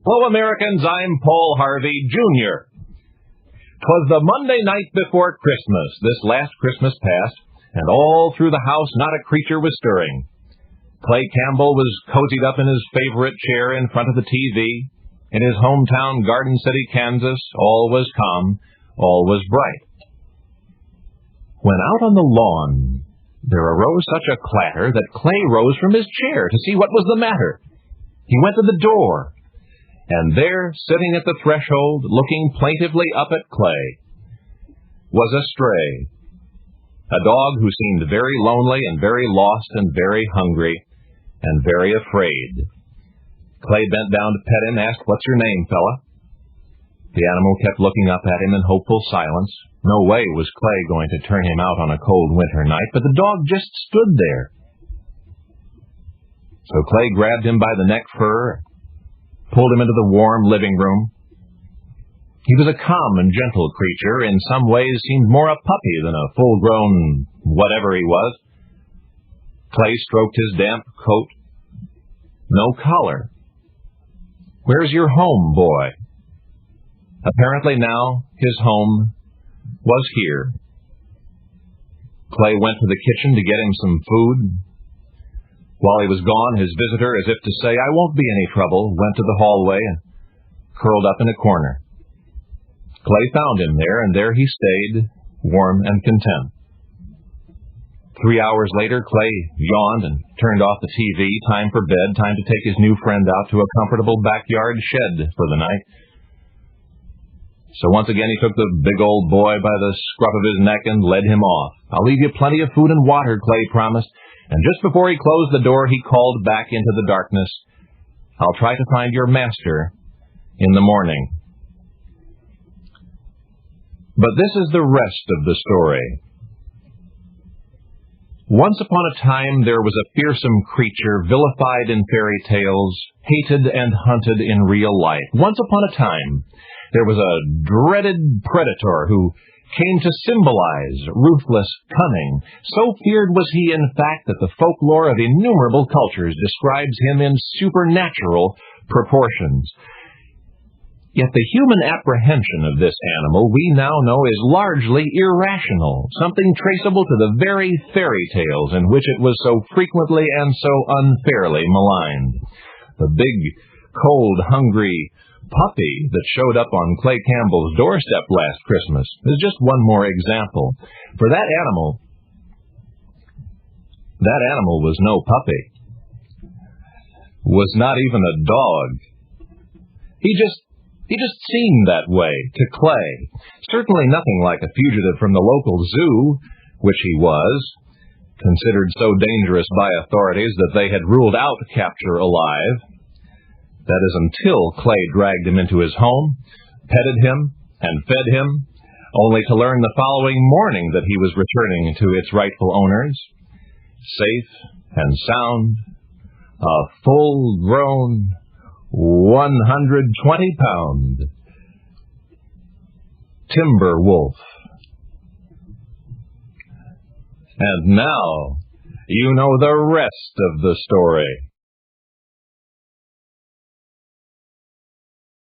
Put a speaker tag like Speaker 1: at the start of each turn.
Speaker 1: Hello, Americans, I'm Paul Harvey, Jr. 'Twas the Monday night before Christmas, this last Christmas past, and all through the house not a creature was stirring. Clay Campbell was cozied up in his favorite chair in front of the TV. In his hometown, Garden City, Kansas, all was calm, all was bright. When out on the lawn, there arose such a clatter that Clay rose from his chair to see what was the matter. He went to the door, and there, sitting at the threshold, looking plaintively up at Clay, was a stray, a dog who seemed very lonely and very lost and very hungry and very afraid. Clay bent down to pet him, asked, "What's your name, fella?" The animal kept looking up at him in hopeful silence. No way was Clay going to turn him out on a cold winter night, but the dog just stood there. So Clay grabbed him by the neck fur, pulled him into the warm living room. He was a calm and gentle creature, in some ways seemed more a puppy than a full-grown whatever he was. Clay stroked his damp coat. No collar. "Where's your home, boy?" Apparently now his home was here. Clay went to the kitchen to get him some food. While he was gone, his visitor, as if to say, "I won't be any trouble," went to the hallway and curled up in a corner. Clay found him there, and there he stayed, warm and content. 3 hours later, Clay yawned and turned off the TV. Time for bed, time to take his new friend out to a comfortable backyard shed for the night. So once again he took the big old boy by the scruff of his neck and led him off. "I'll leave you plenty of food and water," Clay promised. And just before he closed the door, he called back into the darkness, "I'll try to find your master in the morning." But this is the rest of the story. Once upon a time there was a fearsome creature, vilified in fairy tales, hated and hunted in real life. Once upon a time there was a dreaded predator who came to symbolize ruthless cunning. So feared was he, in fact, that the folklore of innumerable cultures describes him in supernatural proportions. Yet the human apprehension of this animal we now know is largely irrational, something traceable to the very fairy tales in which it was so frequently and so unfairly maligned. The big, cold, hungry puppy that showed up on Clay Campbell's doorstep last Christmas is just one more example. For that animal was no puppy, was not even a dog. He just seemed that way to Clay. Certainly nothing like a fugitive from the local zoo, which he was, considered so dangerous by authorities that they had ruled out capture alive. That is, until Clay dragged him into his home, petted him, and fed him, only to learn the following morning that he was returning to its rightful owners, safe and sound, a full-grown 120-pound timber wolf. And now you know the rest of the story.